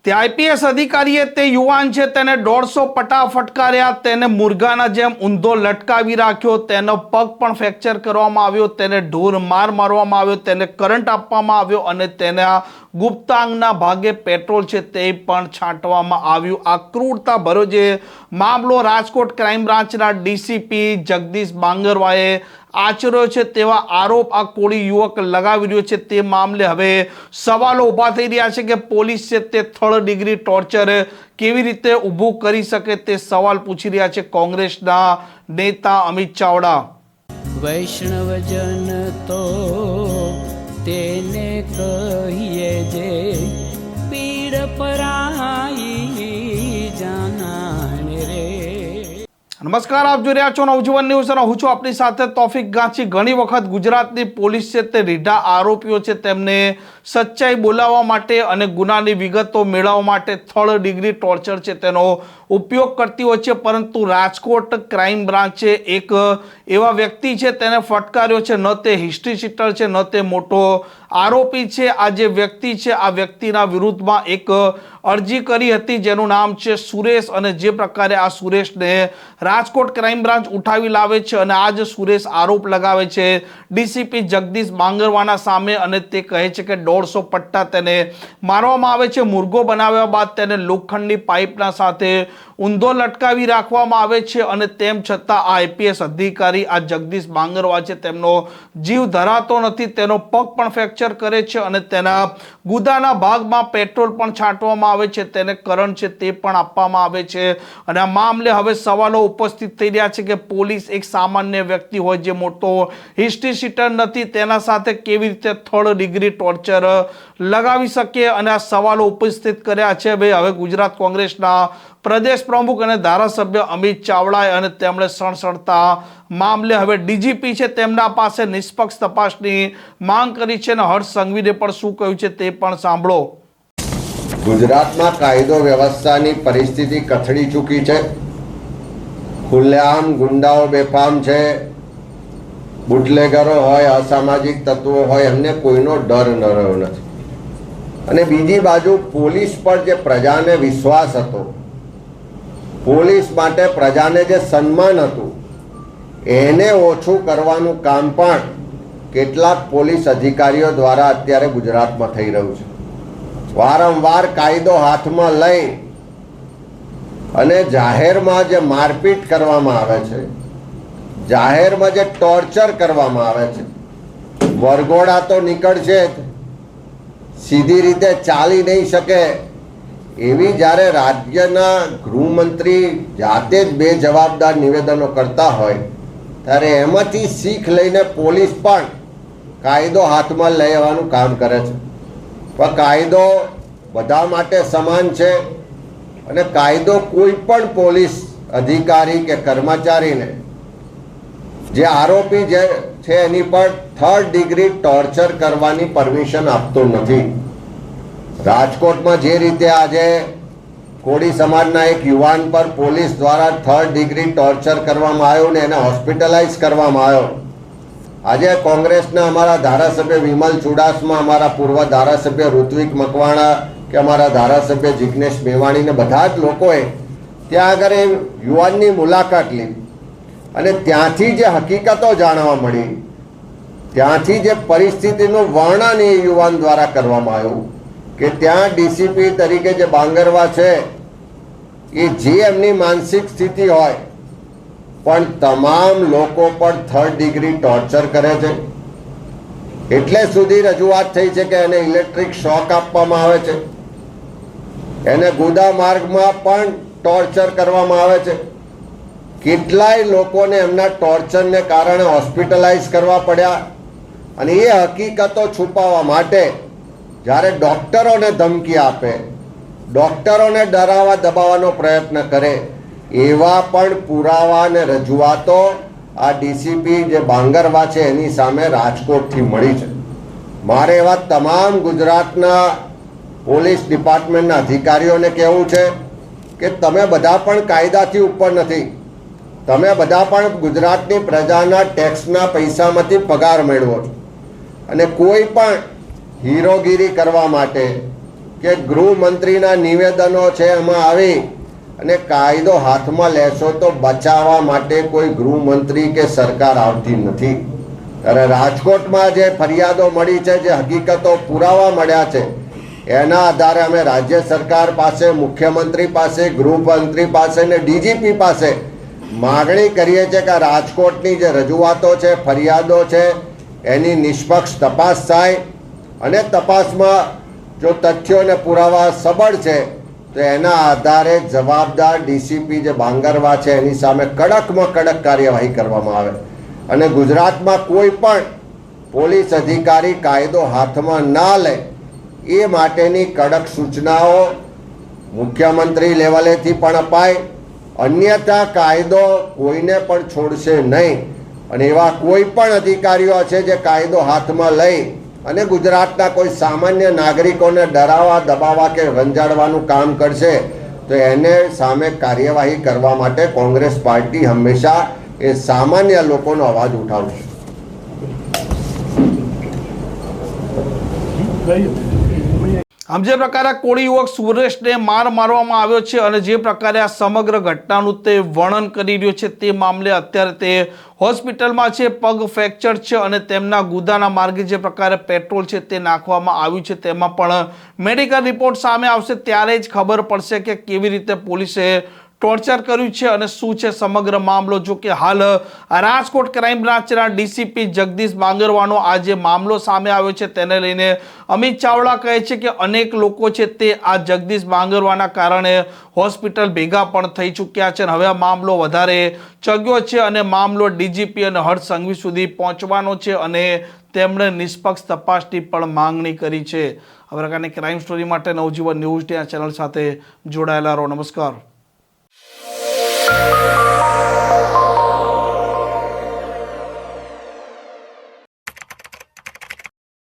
તે આઈપીએસ અધિકારીએ તે યુવાન છે તેને 150 પટા ફટકાર્યા, તેને મુર્ગાના જેમ ઊંધો લટકાવી રાખ્યો, તેનો પગ પણ ફ્રેક્ચર કરવામાં આવ્યો, તેને ઢોર માર મારવામાં આવ્યો, તેને કરંટ આપવામાં આવ્યો અને તેના ગુપ્તાંગના ભાગે પેટ્રોલ છે તે પણ છાંટવામાં આવ્યું। આ ક્રૂરતા ભર્યો જે મામલો રાજકોટ ક્રાઇમ બ્રાન્ચના ડીસીપી જગદીશ બાંગરવાએ આચર્યો છે તેવા આરોપ આ કોળી યુવક લગાવી રહ્યો છે। તે મામલે હવે સવાલો ઊભા થઈ રહ્યા છે કે પોલીસ છે તે 3rd ડિગ્રી ટોર્ચર કેવી રીતે ઊભું કરી શકે તે સવાલ પૂછી રહ્યા છે કોંગ્રેસના નેતા અમિત ચાવડા। વૈષ્ણવજન તો તેને કહીએ જે પીડ પરાઈ જાનાને રે। નમસ્કાર, આપ જોઈ રહ્યા છો નવજીવન ન્યૂઝ અને હું છું આપની સાથે તોફિક ગાંચી। ઘણી વખત ગુજરાતની પોલીસ છે તે રીઢા આરોપીઓ છે તેમને સચ્ચાઈ બોલાવવા માટે અને ગુનાની વિગતો મેળવવા માટે 3rd ડિગ્રી ટોર્ચર છે તેનો ઉપયોગ કરતી હોય છે, પરંતુ રાજકોટ ક્રાઇમ બ્રાન્ચે એક એવા વ્યક્તિ છે તેને ફટકાર્યો છે। ન તે હિસ્ટ્રી શીટર છે, ન તે મોટો આરોપી છે। આ જે વ્યક્તિ છે આ વ્યક્તિના વિરુદ્ધમાં એક અરજી કરી હતી જેનું નામ છે સુરેશ, અને જે પ્રકારે આ સુરેશને રાજકોટ ક્રાઇમ બ્રાન્ચ ઉઠાવી લાવે છે અને આ જ સુરેશ આરોપ લગાવે છે ડીસીપી જગદીશ બાંગરવાના સામે અને તે કહે છે કે 150 પટ્ટા તેને મારવામાં આવે છે। મુર્ગો બનાવ્યા બાદ તેને લોખંડની પાઇપના સાથે ઊંધો લટકાવી રાખવામાં આવે છે અને તેમ છતાં આ આઈપીએસ અધિકારી આ જગદીશ બાંગરવા છે તેમનો જીવ ધરાતો નથી, તેનો પગ પણ ફ્રેક્ચર કરે છે અને તેના ગુદાના ભાગમાં પેટ્રોલ પણ છાંટવામાં આવે છે, તેને કરંટ છે તે પણ આપવામાં આવે છે। અને આ મામલે હવે સવાલો ઉપસ્થિત થઈ રહ્યા છે કે પોલીસ એક સામાન્ય વ્યક્તિ હોય જે મોટો હિસ્ટ્રી શીટર નથી તેના સાથે કેવી રીતે 3rd ડિગ્રી ટોર્ચર લગાવી શકે અને આ સવાલો ઉપસ્થિત કર્યા છે। ભાઈ હવે ગુજરાત કોંગ્રેસના પ્રદેશ પ્રમુખ અને ધારાસભ્ય અમિત ચાવડાએ અને તેમણે સણસણતા મામલે હવે ડીજીપી છે તેમના પાસે નિષ્પક્ષ તપાસની માંગ કરી છે અને હર્ષ સંઘવીને પણ શું કહ્યું છે તે પણ સાંભળો। ગુજરાતમાં કાયદો વ્યવસ્થાની પરિસ્થિતિ કથળી ચૂકી છે। ખુલ્લેઆમ ગુંડાઓ બેફામ છે, બુટલેગરો હોય, અસામાજિક તત્વો હોય, એમને કોઈનો ડર ન રહ્યો નથી। અને બીજી બાજુ પોલીસ પર જે પ્રજાને વિશ્વાસ હતો, પોલીસ માટે પ્રજાને જે સન્માન હતું એને ઓછું કરવાનું કામ પણ કેટલાક પોલીસ અધિકારીઓ દ્વારા અત્યારે ગુજરાતમાં થઈ રહ્યું છે। વારંવાર કાયદો હાથમાં લઈ અને જાહેરમાં જે મારપીટ કરવામાં આવે છે, જાહેરમાં જે ટોર્ચર કરવામાં આવે છે, વરઘોડા તો નીકળશે જ, સીધી રીતે ચાલી નહીં શકે એવી જ્યારે રાજ્યના ગૃહમંત્રી જાતે જ બેજવાબદાર નિવેદનો કરતા હોય ત્યારે એમાંથી શીખ લઈને પોલીસ પણ કાયદો હાથમાં લેવાનું કામ કરે છે। પણ કાયદો બધા માટે સમાન છે અને કાયદો કોઈ પણ પોલીસ અધિકારી કે કર્મચારીને જે આરોપી જે છે એની પર 3rd ડિગ્રી ટોર્ચર કરવાની પરમિશન આપતો નથી। રાજકોટમાં જે રીતે આજે કોળી સમાજના એક યુવાન પર પોલીસ દ્વારા 3rd ડિગ્રી ટોર્ચર કરવામાં આવ્યું ને એને હોસ્પિટલાઇઝ કરવામાં આવ્યો, આજે કોંગ્રેસના અમારા ધારાસભ્ય વિમલ ચુડાસમા, અમારા પૂર્વ ધારાસભ્ય ઋત્વિક મકવાણા કે અમારા ધારાસભ્ય જિગ્નેશ મેવાણીને બધા જ લોકોએ ત્યાં આગળ એ યુવાનની મુલાકાત લીધી અને ત્યાંથી જે હકીકતો જાણવા મળી, ત્યાંથી જે પરિસ્થિતિનું વર્ણન એ યુવાન દ્વારા કરવામાં આવ્યું કે ત્યાં ડીસીપી તરીકે જે બાંગરવા છે એ જે એમની માનસિક સ્થિતિ હોય પણ તમામ લોકો પર 3rd ડિગ્રી ટોર્ચર કરે છે। એટલે સુધી રજૂઆત થઈ છે કે એને ઇલેક્ટ્રિક શોક આપવામાં આવે છે, એને ગુદા માર્ગમાં પણ ટોર્ચર કરવામાં આવે છે। કેટલાય લોકોને એમના ટોર્ચરને કારણે હોસ્પિટલાઇઝ કરવા પડ્યા અને એ હકીકતો છુપાવવા માટે જ્યારે ડૉક્ટરોને ધમકી આપે, ડૉક્ટરોને ડરાવવા દબાવવાનો પ્રયત્ન કરે, એવા પણ પુરાવા અને રજૂઆતો આ ડીસીપી જે બાંગરવા છે એની સામે રાજકોટથી મળી છે। મારે એવા તમામ ગુજરાતના પોલીસ ડિપાર્ટમેન્ટના અધિકારીઓને કહેવું છે કે તમે બધા પણ કાયદાથી ઉપર નથી, તમે બધા પણ ગુજરાતની પ્રજાના ટેક્સના પૈસામાંથી પગાર મેળવો છો અને કોઈ પણ હીરોગીરી કરવા માટે કે ગૃહમંત્રીના નિવેદનો છે એમાં આવી અને કાયદો હાથમાં લેશો તો બચાવવા માટે કોઈ ગૃહમંત્રી કે સરકાર આવતી નથી. ત્યારે રાજકોટમાં જે ફરિયાદો મળી છે, જે હકીકતો પુરાવા મળ્યા છે, એના આધારે અમે રાજ્ય સરકાર પાસે, મુખ્યમંત્રી પાસે, ગૃહમંત્રી પાસે ને ડીજીપી પાસે માગણી કરીએ છીએ કે રાજકોટની જે રજૂઆતો છે, ફરિયાદો છે, એની નિષ્પક્ષ તપાસ થાય અને તપાસમાં જો તથ્યો અને પુરાવા સબળ છે તો એના આધારે જવાબદાર ડીસીપી જે બાંગરવા છે એની સામે કડકમાં કડક કાર્યવાહી કરવામાં આવે અને ગુજરાતમાં કોઈ પણ પોલીસ અધિકારી કાયદો હાથમાં ના લે એ માટેની કડક સૂચનાઓ મુખ્યમંત્રી લેવલેથી પણ અપાય. અન્યથા કાયદો કોઈને પણ છોડશે નહીં અને એવા કોઈ પણ અધિકારીઓ છે જે કાયદો હાથમાં લઈ અને ગુજરાતના કોઈ સામાન્ય નાગરિકોને ડરાવવા, દબાવવા કે રંજાડવાનું કામ કરશે તો એને સામે કાર્યવાહી કરવા માટે કોંગ્રેસ પાર્ટી હંમેશા એ સામાન્ય લોકોનો અવાજ ઉઠાવશે. આમ જે પ્રકારે કોળી યુવક સુરેશને માર મારવામાં આવ્યો છે અને જે પ્રકારે આ સમગ્ર ઘટનાનું તે વર્ણન કરી રહ્યો છે તે મામલે અત્યારે તે હોસ્પિટલમાં છે, પગ ફ્રેક્ચર છે અને તેમના ગુદાના માર્ગે જે પ્રકારે પેટ્રોલ છે તે નાખવામાં આવ્યું છે તેમાં પણ મેડિકલ રિપોર્ટ સામે આવશે ત્યારે જ ખબર પડશે કે કેવી રીતે પોલીસે ટોર્ચર કર્યું છે અને શું છે સમગ્ર મામલો. જો કે હાલ રાજકોટ ક્રાઇમ બ્રાન્ચના ડીસીપી જગદીશ બાંગરવાનો આ જે મામલો સામે આવ્યો છે તેને લઈને અમિત ચાવડા કહે છે કે અનેક લોકો છે તે આ જગદીશ બાંગરવાના કારણે હોસ્પિટલ ભેગા પણ થઈ ચૂક્યા છે અને હવે આ મામલો વધારે ચગ્યો છે અને મામલો ડીજીપી અને હર્ષ સંઘવી સુધી પહોંચવાનો છે અને તેમણે નિષ્પક્ષ તપાસની પણ માંગણી કરી છે. આ પ્રકારની ક્રાઇમ સ્ટોરી માટે નવજીવન ન્યૂઝ ચેનલ સાથે જોડાયેલા રહો. નમસ્કાર.